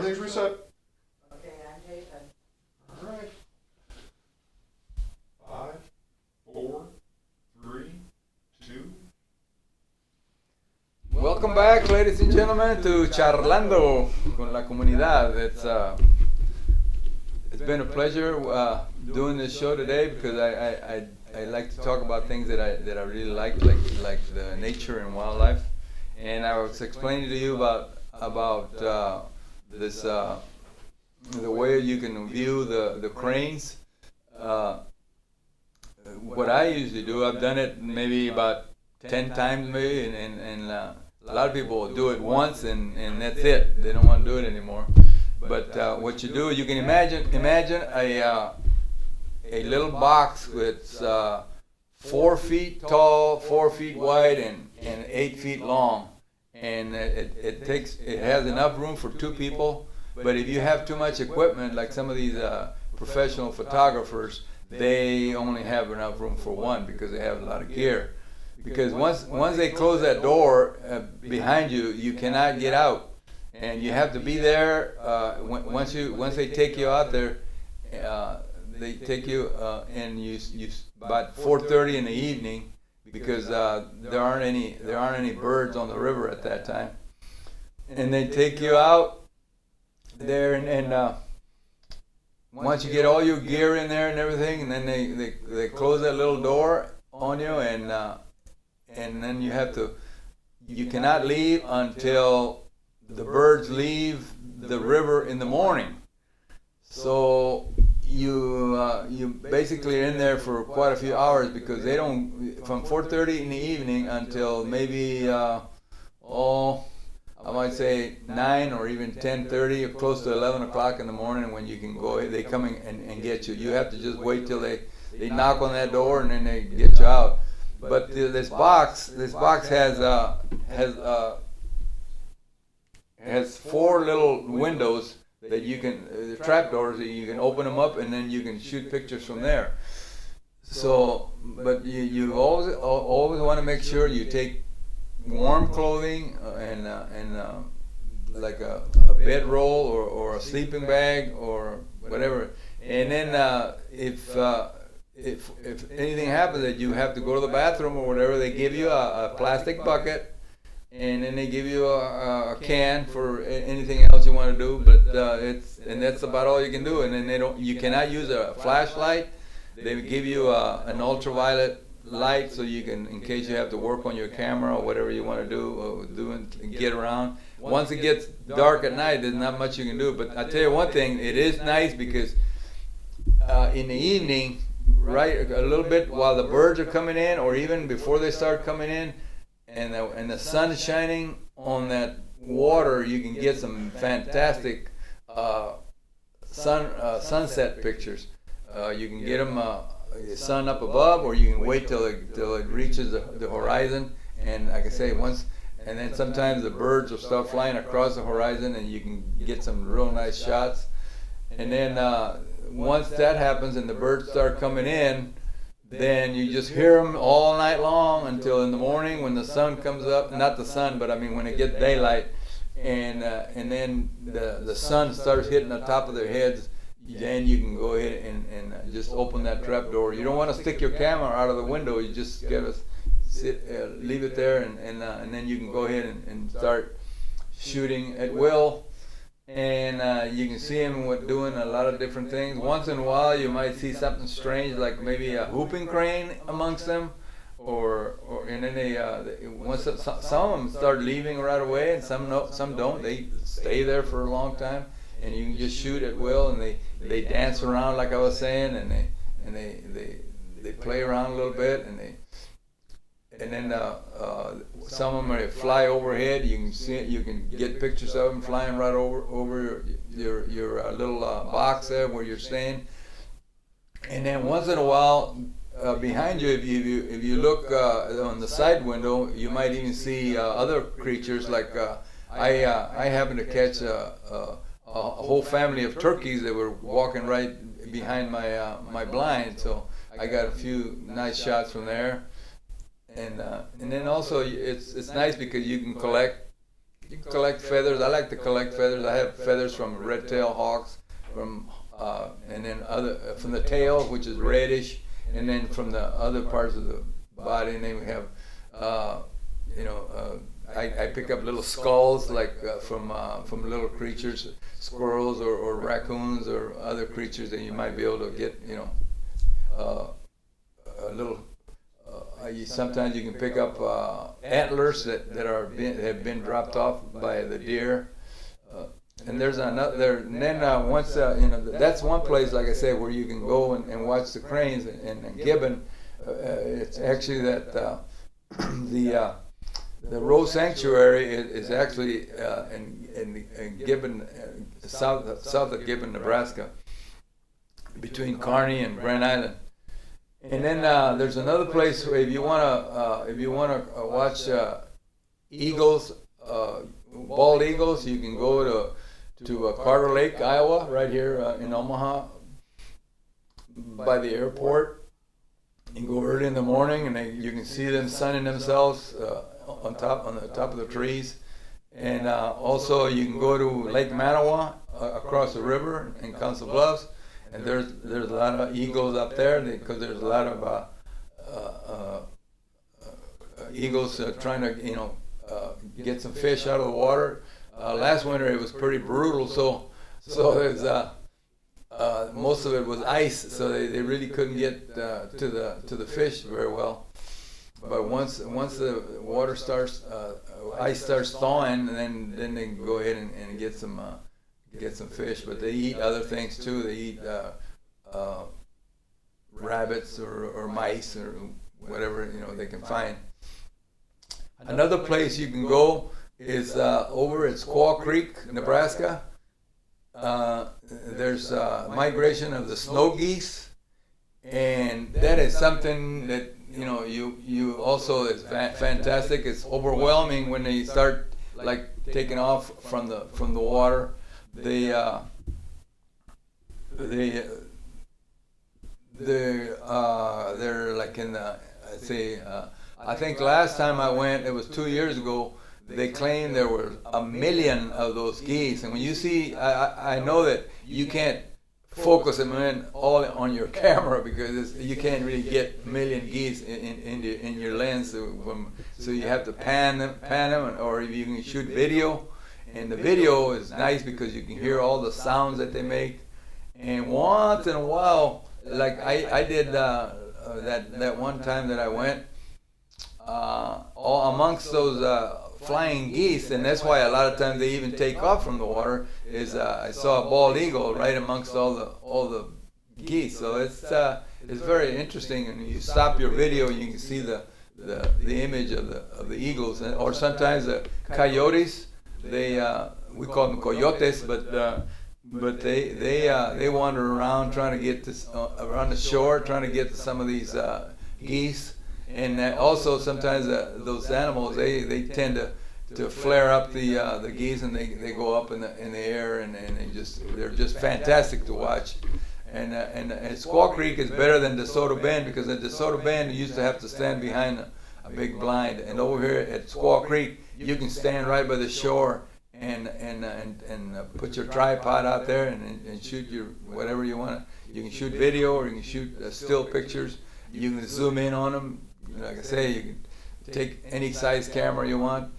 Everything's reset. Okay, I'm Jason. All right. 5, 4, 3, 2. Welcome back, ladies and gentlemen, to Charlando con la Comunidad. It's been a pleasure doing this show today because I like to talk about things that I really like the nature and wildlife. And I was explaining to you about this the way you can view the cranes. What I usually do, I've done it maybe about 10 times maybe, and a lot of people do it once and that's it. They don't want to do it anymore. But what you do, you can imagine a little box with 4 feet tall, 4 feet wide, and 8 feet long, and it has enough room for 2 people. But if you have too much equipment, like some of these professional photographers, they only have enough room for 1 because they have a lot of gear. Because once they close that door behind you, you cannot get out, and you have to be there. Once they take you out there, they take you and you about 4:30 in the evening, because there aren't any birds on the river at that time, and they take you out there and once you get all your gear in there and everything, and then they close that little door on you, and then you cannot leave until the birds leave the river in the morning. So you basically are in there for quite a few hours, because they don't, from 4:30 in the evening until maybe I might say 9 or even 10:30 or close to 11 o'clock in the morning when you can go. They come and get you. You have to just wait till they knock on that door and then they get you out. But this box has 4 little windows that you can, the trap doors that you can open them up, and then you can shoot pictures from there. So, but you always want to make sure you take warm clothing and like a bedroll or a sleeping bag or whatever. And then if anything happens that you have to go to the bathroom or whatever, they give you a plastic bucket, and then they give you a can for anything else you want to do. But that's about all you can do. And then you cannot use a flashlight. They give you an ultraviolet light, so you can, in case you have to work on your camera or whatever you want to do and get around. Once it gets dark at night, there's not much you can do. But I tell you one thing, it is nice because in the evening, right, a little bit while the birds are coming in, or even before they start coming in, and the sun is shining on that water, you can get some fantastic sunset pictures. You can get them the sun up above, or you can wait till it reaches the horizon. And like I say, and then sometimes the birds will start flying across the horizon, and you can get some real nice shots. And then once that happens and the birds start coming in, then you just hear them all night long until in the morning when the sun comes up. Not the sun, but I mean when it gets daylight, and then the sun starts hitting the top of their heads. Then you can go ahead and just open that trap door. You don't want to stick your camera out of the window. You just gotta leave it there, and then you can go ahead and start shooting at will. And you can see them doing a lot of different things. Once in a while, you might see something strange, like maybe a whooping crane amongst them, and then some of them start leaving right away, and some don't. They stay there for a long time. And you can just shoot at will, and they dance around like I was saying, and they play around a little bit, and then some of them fly overhead. You can see it, you can get pictures of them flying right over your little box there where you're staying. And then once in a while, behind you, if you look on the side window, you might even see other creatures. Like I happened to catch a whole family of turkeys that were walking right behind my blind, so I got a few nice shots from there. And then also it's nice because you can collect you can collect feathers. I like to collect feathers. I have feathers from red-tailed hawks, and then from the tail, which is reddish, and then from the other parts of the body. And then we have, I pick up little skulls like from little creatures, squirrels or raccoons or other creatures that you might be able to get, a little. Sometimes you can pick up antlers that have been dropped off by the deer. And there's another. And then once that's one place, like I said, where you can go and watch the cranes and gibbon. It's actually that the Rose Sanctuary is actually in Gibbon, south of Gibbon, Nebraska, between Kearney and Grand Island. And then there's another place where if you wanna watch eagles, bald eagles, you can go to Carter Lake, Iowa, right here in Omaha, by the airport. You go early in the morning, and you can see them sunning themselves on the top of the trees. And also you can go to Lake Manawa across the river in Council Bluffs. And there's a lot of eagles up there because there's a lot of eagles trying to get some fish out of the water. Last winter it was pretty brutal, so there's most of it was ice, so they really couldn't get to the fish very well. But once the water starts, ice starts thawing, then they can go ahead and get some fish. But they eat other things too. They eat rabbits or mice or whatever they can find. Another place you can go is over at Squaw Creek, Nebraska. There's migration of the snow geese, and that is something that you also is fantastic. It's overwhelming when they start like taking off from the water. They're like in the, I think last time I went, it was 2 years ago, they claimed there were 1 million of those geese. And when you see, I know that you can't focus them in all on your camera because you can't really get 1 million geese in your lens. So you have to pan them, or you can shoot video. And the video is nice because you can hear all the sounds that they make. And once in a while, like I did that one time that I went, all amongst those flying geese, and that's why a lot of times they even take off from the water, is I saw a bald eagle right amongst all the geese. So it's very interesting, and you stop your video and you can see the image of the eagles, or sometimes the coyotes. We call them coyotes, but they wander around trying to get around the shore, trying to get to some of these geese. And also sometimes those animals they tend to flare up the geese, and they go up in the air, and they're just fantastic to watch. And Squaw Creek is better than DeSoto Bend, because at DeSoto Bend you used to have to stand behind a big blind, and over here at Squaw Creek you can stand right by the shore and put your tripod out there and shoot your whatever you want. You can shoot video, or you can shoot still pictures. You can zoom in on them. Like I say, you can take any size camera you want.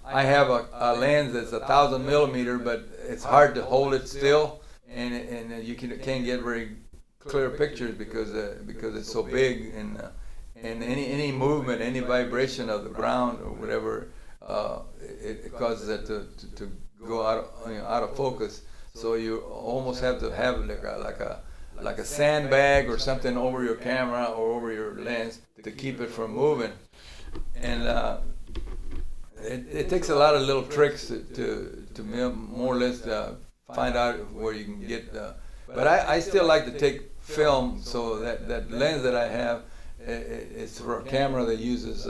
I have a lens that's 1,000 millimeter, but it's hard to hold it still, and you can't get very clear pictures because it's so big, and any movement, any vibration of the ground or whatever, it causes it to go out of focus. So you almost have to have like a sandbag or something over your camera or over your lens to keep it from moving. And it takes a lot of little tricks to more or less find out where you can get. But I still like to take film, so that lens that I have, it's for a camera that uses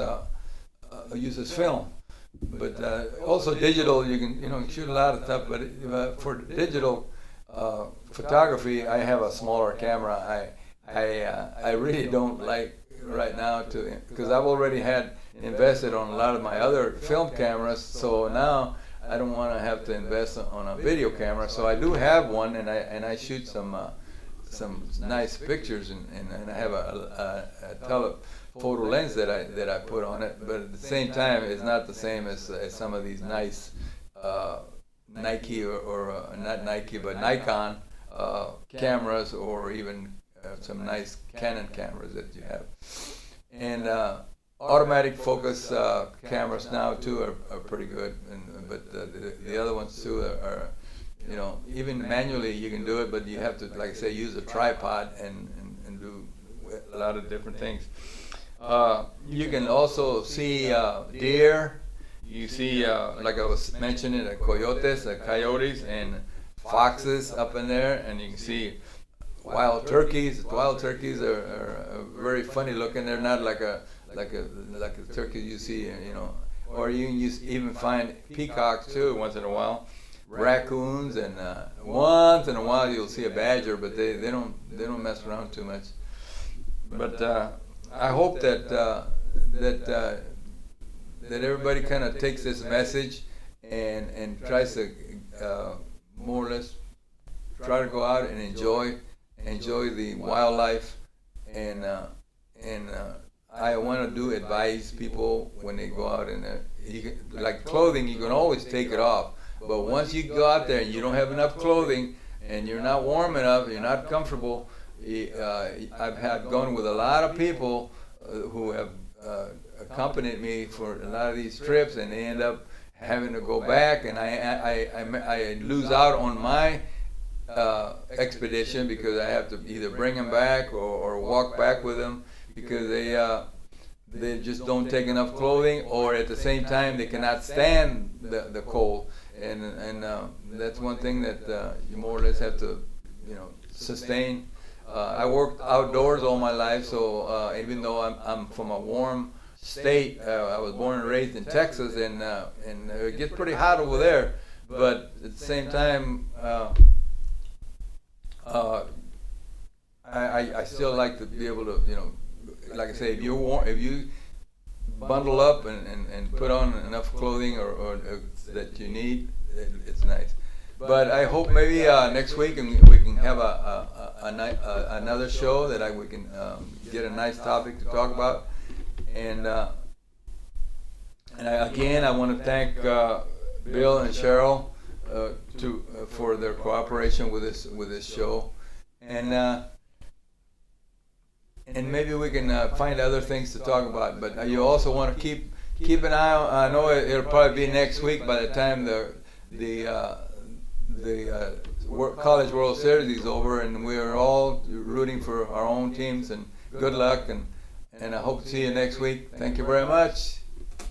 film. But also digital, you can shoot a lot of stuff. But for digital photography, I have a smaller camera. I really don't like right now because I've already had invested on a lot of my other film cameras. So now I don't want to have to invest on a video camera, so I do have one, and I shoot some nice pictures, and I have a telephoto lens that I put on it. But at the same time, it's not the same as some of these nice Nike or not Nike but Nikon cameras, or even some nice Canon cameras that you have. And automatic focus cameras now too are pretty good, but the other ones too are, you know, even manually you can do it, but you have to, like I say, use a tripod and do a lot of different things. You can also see deer. You see, like I was mentioning, coyotes, coyotes, and foxes up in there, and you can see wild turkeys. Wild turkeys are very funny looking. They're not like a turkey you see, you know. Or you can even find peacocks too once in a while, raccoons, and once in a while you'll see a badger, but they don't mess around too much. But I hope that everybody kind of takes this message and tries to more or less try to go out and enjoy the wildlife, and I want to advise people when they go out, and like clothing, you can always take it off, but once you go out there and you don't have enough clothing and you're not warm enough, you're not comfortable. I've gone with a lot of people who have accompanied me for a lot of these trips, and they end up having to go back, and I lose out on my expedition because I have to either bring them back or walk back with them, because they just don't take enough clothing, or at the same time they cannot stand the cold, and that's one thing that you more or less have to, you know, sustain. I worked outdoors all my life, so even though I'm from a warm state, I was born and raised in Texas, and it gets pretty hot over there, but at the same time, I still like to be able to, you know, like I say, if you bundle up and put on enough clothing or that you need, it's nice. But I hope maybe next week we can have another show that we can get a nice topic to talk about. And again, I want to thank Bill and Cheryl for their cooperation with this show, and maybe we can find other things to talk about. But you also want to keep an eye on. I know it'll probably be next week by the time the College World Series is over, and we are all rooting for our own teams. And good luck, and I hope to see you next week. Thank you very much.